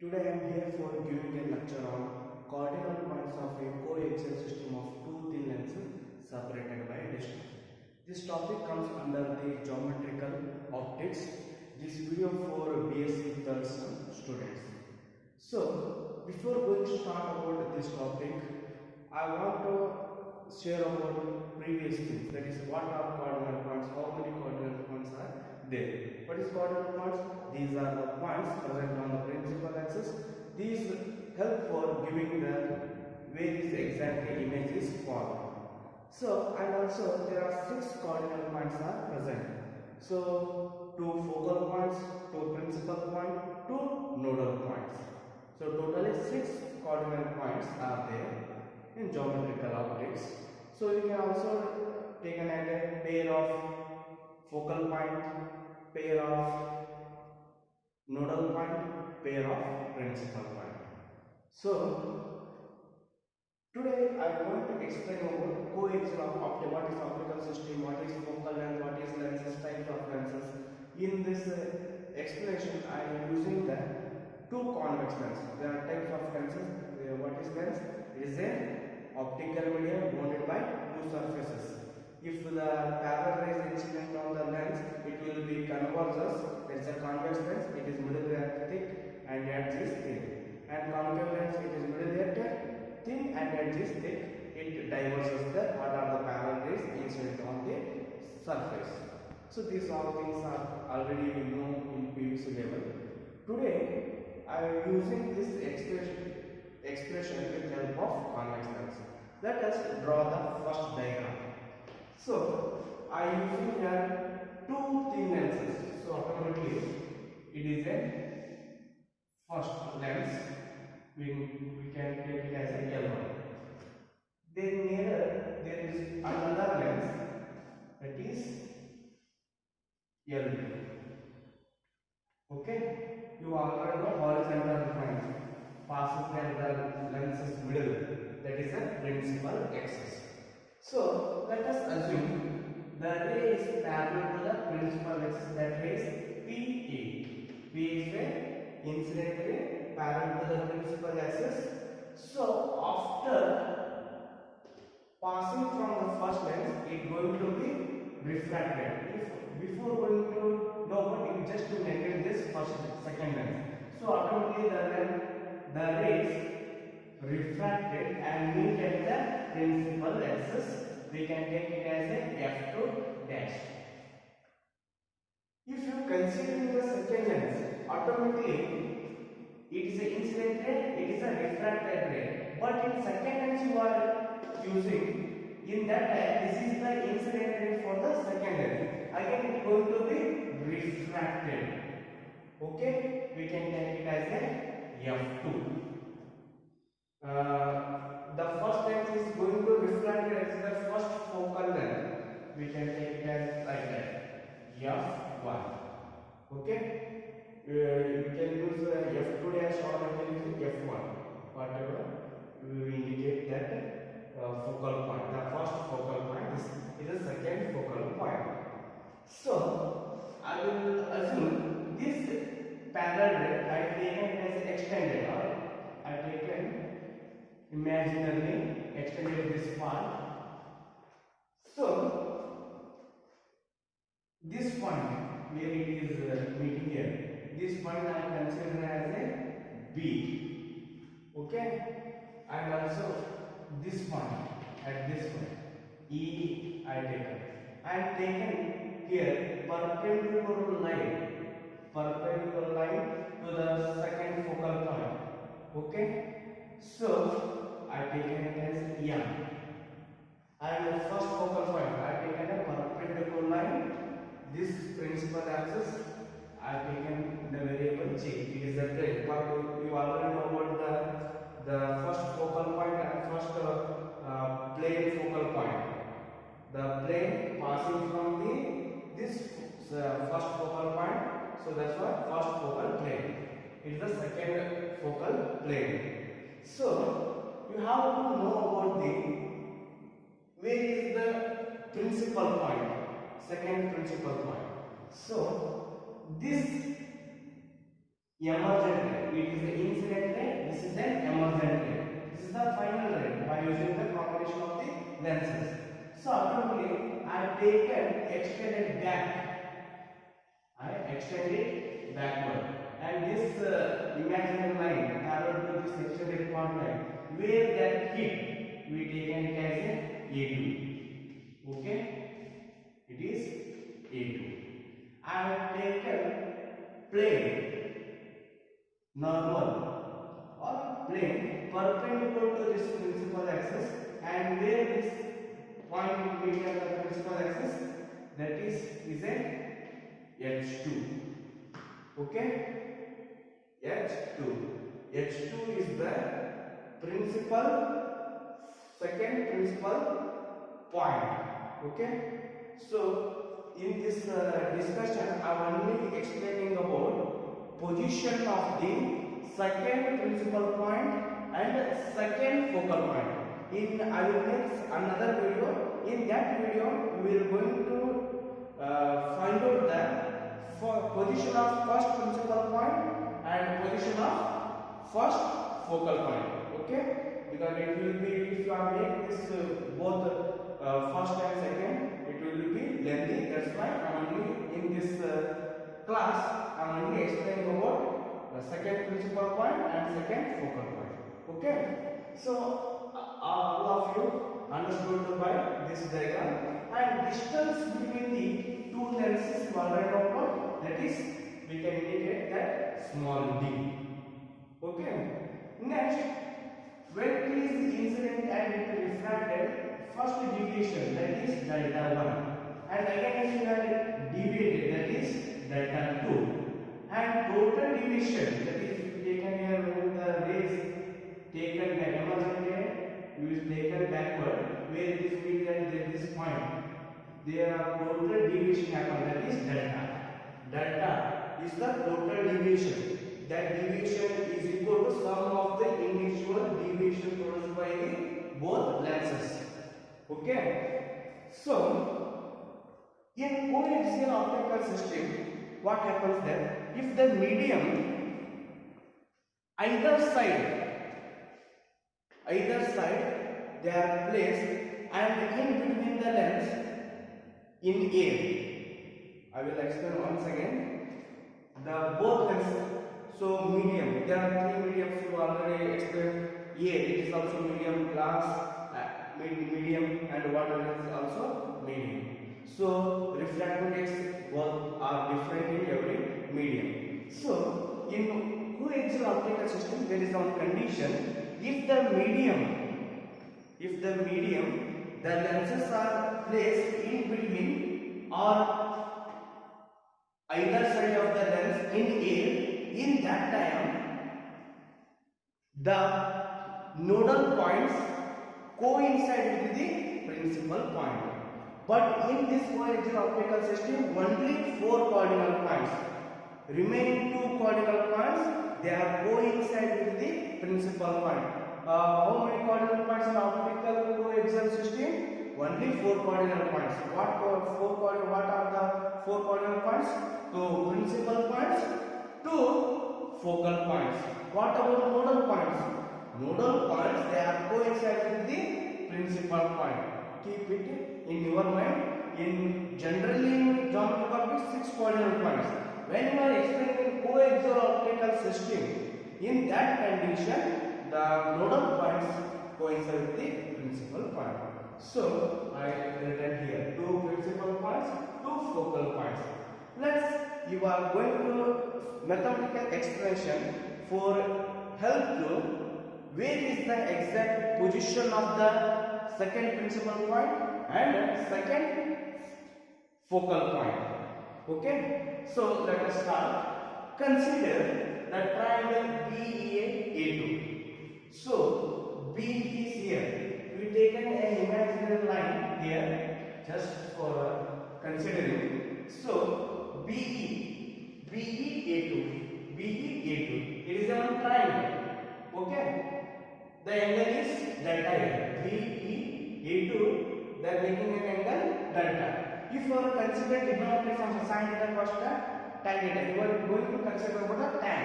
Today I am here for giving a lecture on cardinal points of a coaxial system of two thin lenses separated by a distance. This topic comes under the geometrical optics. This video for BSc third sem students. So, before going to start about this topic, I want to share about previous things. That is, what are cardinal points? How many cardinal points are there? What is cardinal points? These are the points present on the principal axis. These help for giving the where is exactly image is formed. So, and also there are 6 cardinal points are present. So, 2 focal points, 2 principal point, 2 nodal points. So totally 6 cardinal points are there in geometrical optics. So you can also take an idea pair of focal point, pair of nodal point, pair of principal point. So today I want to explain about coaxial of optics. What is optical system? What is focal length? What is lenses? Types of lenses. In this explanation, I am using the two convex lenses. There are types of lenses. What is lens? It is a optical medium bounded by two surfaces. If the parallel rays incident on the lens, it will be converges. There is a convex lens. It is middle layer thick and edge is thin. And concave lens, it is middle layer thin and edge is thick. It diverges the what are the parallel rays incident on the surface. So these all things are already known in PVC level. Today I am using this expression with the help of convex lens. Let us draw the first diagram. So I am using here two thin lenses. So automatically it is a first lens. We can take it as a L1. Then nearer there is another lens, that is L2. Okay. You already know horizontal line passes the lens's middle, that is a principal axis. So let us assume the ray is parallel to the principal axis, that ray is PE. P is the incident ray parallel to the principal axis. So after passing from the first lens, it is going to be refracted. If before going to know, it just to negate this second lens. So automatically the rays refracted and meet at the principal axis. We can take it as a F2 dash. If you consider the second lens, automatically it is an incident ray, it is a refracted ray. But in second lens you are using, in that this is the incident ray for the second lens. Again it is going to be refracted. Okay, we can take it as a F2. The first lens is going to refract as the first focal length. We can take it as like that, F1. Okay, you can use F2 dash or you can use F1. Whatever we will indicate that focal point. The first focal point. This is the second focal point. So I will assume this parallel ray I taken as extended, or I taken imaginarily extended this part. So this point where it is meeting here, this point I consider as a B. Okay, and also this point at this point E I taken. I am taken here perpendicular line to the second focal point. Okay, so I taken it as M. And the first focal point I taken a perpendicular line. This principal axis I taken the variable J. It is the plane. But you already know about the first focal point and first plane focal point. The plane passing from this first focal point. So that's why first focal plane. It is the second focal plane. So you have to know about where is the principal point, second principal point. So this emergent ray. It is the incident ray. This is an emergent ray. This is the final ray by using the combination of the lenses. So accordingly, I have taken extended back. I extend it backward, and this imaginary line parallel to this extended point line, where that hit, we taken it as a A2. Okay, it is A2. I have taken plane normal or plane perpendicular to this principal axis, and where this point meet at the principal axis, that is a H2. Okay, H2. H2 is the second principal point. Okay, so in this discussion, I am only explaining about position of the second principal point and second focal point. I will make another video. In that video, we are going to find out the position of first principal point and position of first focal point. Okay, because it will be, if you are making this both first and second, it will be lengthy. That's why I am only in this class I am only explaining about the second principal point and second focal point. Okay, so all of you understood by this diagram, and distance between the two lenses you already know about, that is, we can indicate that small d. Okay, next, when it is incident and it refracted, first deviation, that is delta 1, and again if you are deviated, that is delta 2, and total deviation, that is taken here when the rays taken by emergent ray, is taken backward, where this meet at this point, there are total deviation happen, that is delta. Delta is the total deviation. That deviation is equal to sum of the individual deviation produced by the both lenses. Okay, so in coaxial optical system, what happens then? If the medium either side they are placed, and in between the lens in air, I will explain once again the both lenses. So medium, there are three mediums you already explained. Air, it is also medium, glass medium, and water is also medium. So refractive index both are different in every medium. So in coaxial optical system, there is one condition: if the medium, the lenses are placed in between or either side of the lens in air, in that time the nodal points coincide with the principal point. But in this coaxial optical system, only 4 cardinal points. Remaining 2 cardinal points, they are coincide with the principal point. How many cardinal points in optical coaxial system? Only 4 cardinal points. What are the 4 cardinal points? 2 principal points, 2 focal points. What about nodal points? Nodal points, they are coincide with the principal point. Keep it in your mind. Generally in geometry 6 cardinal points. When you are explaining coaxial optical system, in that condition, the nodal points coincide with the principal point. So I written here 2 principal points, 2 focal points. You are going to mathematical expression for help to where is the exact position of the second principal point and second focal point. Okay, so let us start. Consider the triangle BEA-A2. So B is here. We taken an imaginary line here just for considering. So BE A2. It is a triangle. Okay. The angle is delta A. BE A2. They are making an angle delta. If you are considering trigonometry from sin theta cos theta, tan theta, you are going to consider about the tan.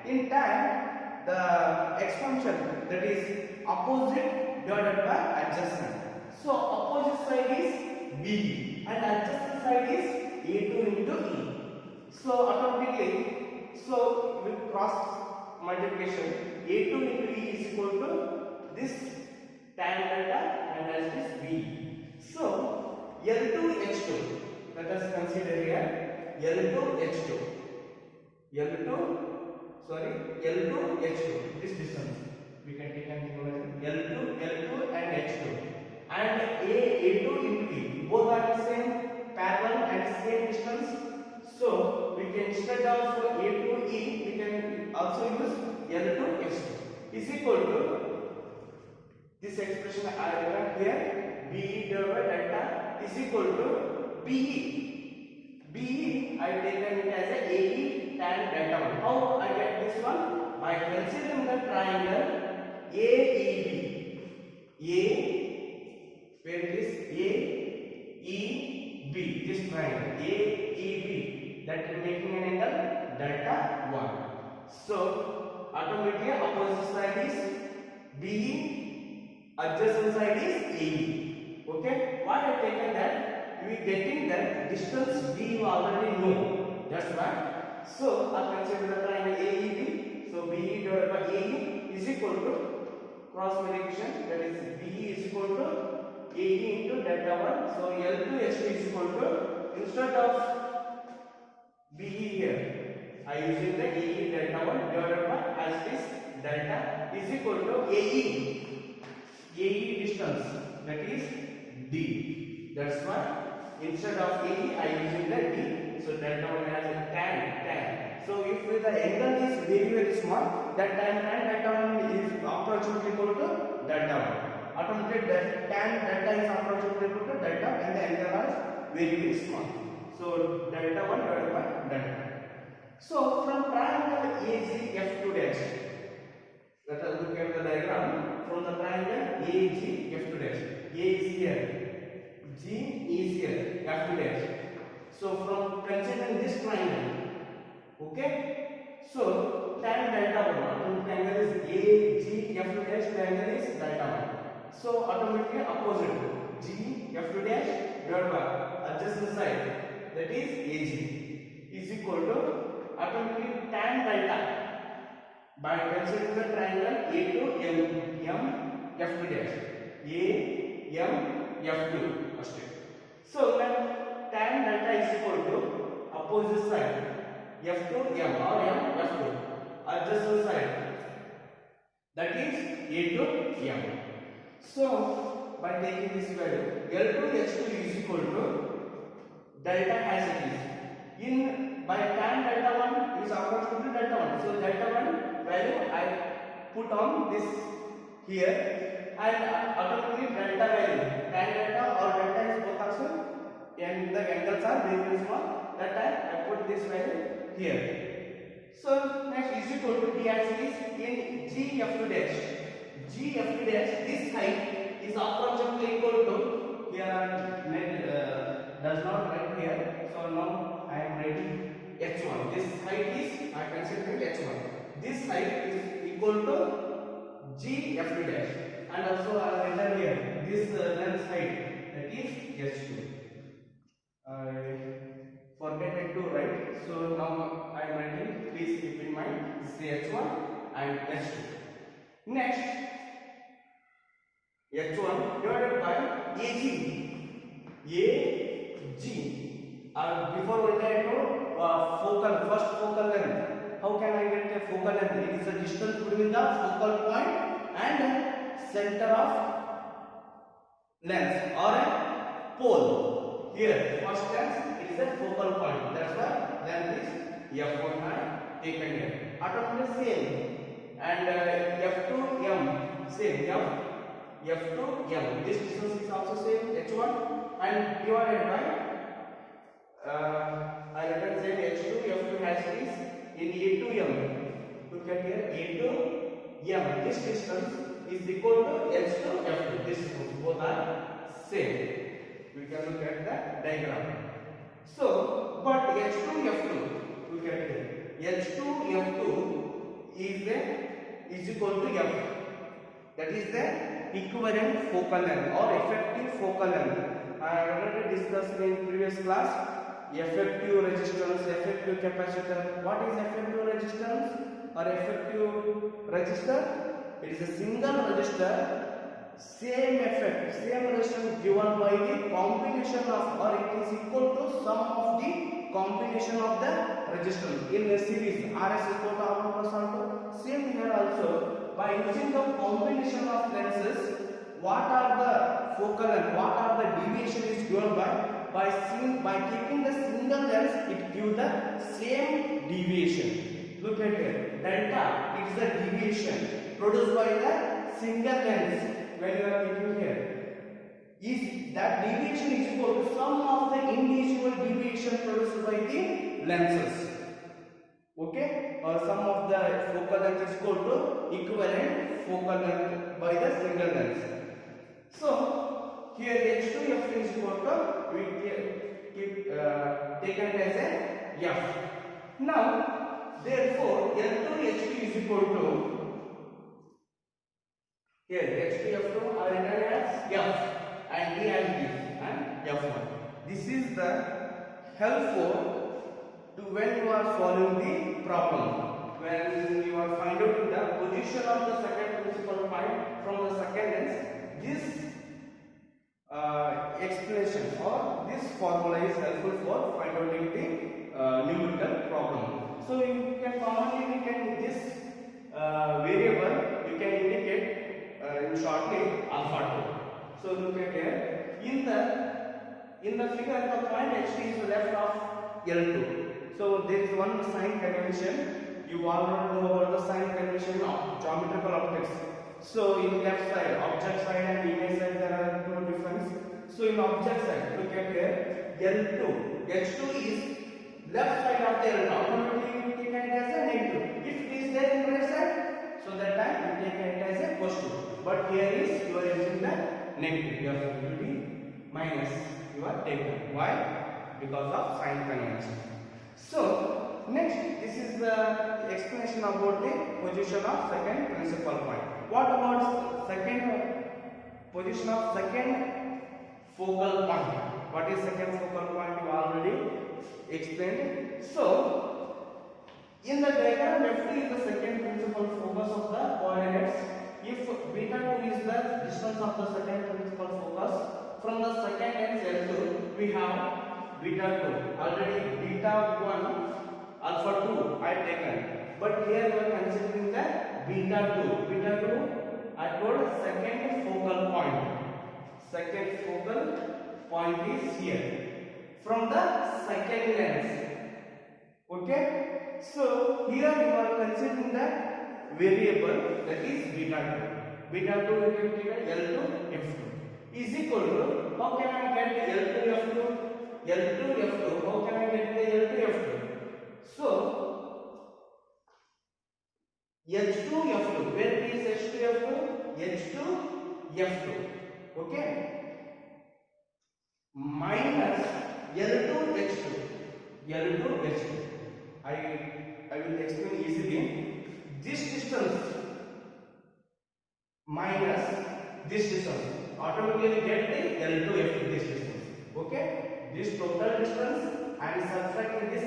In tan, the expansion, that is opposite divided by adjacent. So opposite side is BE and adjacent side is A2 into E. So automatically, so with cross multiplication, A2 into E is equal to this tan delta and as this BE. So L2H2, let us consider here L2H2. L2H2, this distance we can take and L2 and H2, and A2 into E, both are the same, parallel and same distance. So we can, instead of A2E, we can also use L2H2 is equal to this expression I write here, BE divided by delta is equal to BE. BE I taken it as a AE tan delta 1. How I get this one? By considering the triangle AEB. Where it is AEB, this triangle AEB, that is making an angle delta 1. So automatically opposite side is BE, adjacent side is AE. Okay, why I taken that? We getting that distance B you already know. That's why. So I consider the triangle AEB. So BE divided by AE is equal to cross multiplication, that is BE is equal to AE into delta 1. So L2H2 is equal to, instead of BE here, I using the AE delta 1 divided by as this delta is equal to AE distance, that is D. That's why instead of AE I using the D. So delta 1 has a tan. So if the angle is very small, that tan delta 1 is approximately equal to delta 1. Automatically tan delta is approximately equal to delta and the angle is very small. So delta 1 divided by delta. So from triangle AGF2 dash, let us look at the diagram. From the triangle AGF2 dash, A is here, G is here, F2 dash. So from considering this triangle, okay, so tan delta 1, the angle is AG F2 dash, the angle is delta 1. So automatically opposite G F2 dash divided by adjacent side, that is AG, is equal to automatically tan delta by considering the triangle A2 M F2 dash, A M F2. So when tan delta is equal to opposite side F2 M or M F2, adjacent side, that is A2 M. So by taking this value, L2H2 is equal to delta as it is. In by tan delta 1 is approximately delta 1. So delta 1 value I put on this here, and automatically delta value, tan delta or delta is both also, and the angles are very small, that I put this value here. So next is equal to D as it is in GF2 dash. GF2 dash, this height is approximately equal to, here does not write here, so now I am writing H1. This height is, I consider H1. This height is equal to GF2 dash, and also I will enter here this length height, that is H2. I forget to write, so now I am writing, please keep in mind, this is H1 and H2. Next, H1 divided by AG. Before what I told, first focal length. How can I get a focal length? It is the distance between the focal point and center of lens or a pole. Here, first lens, it is a focal point. That's why length is F1 I taken here. Automatically same. And F2M, same, F2M. This distance is also same, H1, and divided by, I represent H2, F2 has this in A2M. Look at here, A2M. This distance is equal to H2, F2. This distance, both are same. We can look at the diagram. So, but H2, F2, look at here. H2, F2 is equal to F. That is the equivalent focal length or effective focal length. I have already discussed in previous class. Effective resistance, effective capacitor. What is effective resistance or effective resistor? It is a single resistor, same effect, same resistance given by the combination of, or it is equal to sum of the combination of the resistance in a series. RS is equal to R1 plus R2. Same here also, by using the combination of lenses, what are the focal length, what are the deviation is given by keeping the single lens, it gives the same deviation. Look at here, delta is the deviation produced by the single lens. When you are keeping here, is that deviation is equal to sum of the individual deviation produced by the lenses. Okay, or sum of the focal length is equal to equivalent focal length by the single lens. So here H2F is equal to, we keep taken as a F. Now therefore L2H2 is equal to, here H2F2 are written as F and D as D and F1. This is the helpful to when you are solving the problem. When you are finding out the position of the second principal point from the second lens, this explanation or this formula is helpful for finding the numerical problem. So you can commonly this variable you can indicate in shortly alpha 2. So look at here, in the figure the point HT is left of L2. So there is one sign convention. You already know about the sign convention of geometrical optics. So in left side, object side and image side, there are no difference. So in object side, look at here, L2, H2 is left side of the L2. Automatically we take it as a negative. If it is there in right side, so that time we take it as a positive. But here is you are using the negative. You have to be minus. You are taken. Why? Because of sign convention. So next, this is the explanation about the position of second principal point. What about second position of second focal point? What is second focal point? You already explained. So in the diagram, FT is the second principal focus of the coordinates. If beta 2 is the distance of the second principal focus from the second lens L2, we have beta 2. Already beta 1, alpha 2 I taken. But here we are considering the beta 2. Beta 2 I told second focal point. Second focal point is here. From the second lens. Okay? So here we are considering the variable that is beta 2. Beta 2 we can take L2 F2 is equal to, how can I get the L2 F2? L2 F2, how can I get the L2 F2? So H2 F2, where is H2 F2? H2 F2, okay, minus L2 H2, L2 H2. I will explain easily. This distance minus this distance, automatically get the L2 F2 this distance. Okay, this total distance and subtract this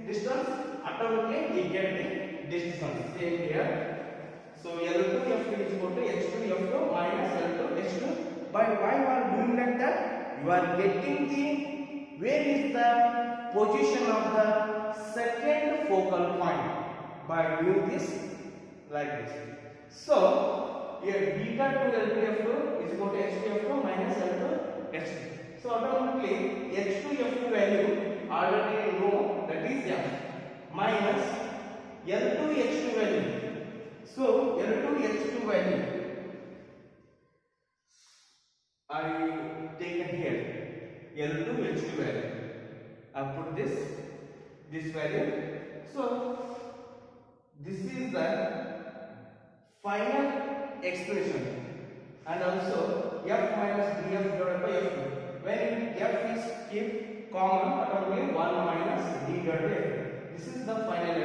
distance, automatically we get the distance. Same here. So L2 F2 is equal to H2 F2 minus L2 H2. By why you are doing like that? You are getting the where is the position of the second focal point by doing this like this. So here beta 2 L2 F2 is equal to H2 F2 minus L2 H2. So automatically H2 F2 value already know, that is F, minus L2 H2 value. So L2 H2 value I taken here, L2 H2 value. I put this value. So this is the final expression, and also F minus dF divided by F2. When F is kept common, automatically 1 minus d divided by F2. This is the final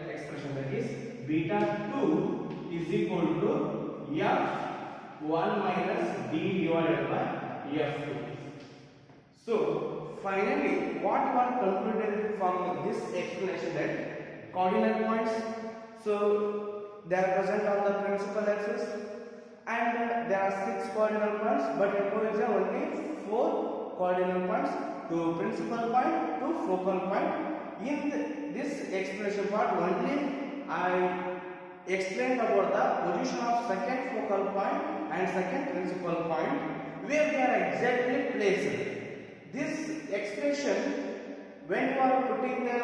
expression, that is beta 2 is equal to F1 minus D divided by F2. So finally, what you are concluded from this explanation that coordinate points, so they are present on the principal axis, and there are 6 coordinate points, but in coexistent only 4 coordinate points, to principal point to focal point. In this explanation part only, I explained about the position of second focal point and second principal point, where they are exactly placed. This expression, when you are putting the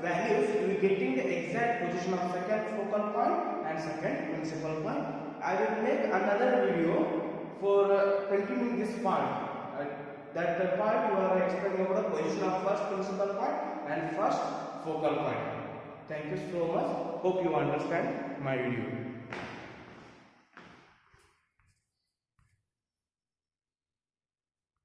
values, you are getting the exact position of second focal point and second principal point. I will make another video for continuing this part. That part you are explaining about the position of first principal point and first focal point. Thank you so much. Hope you understand my video.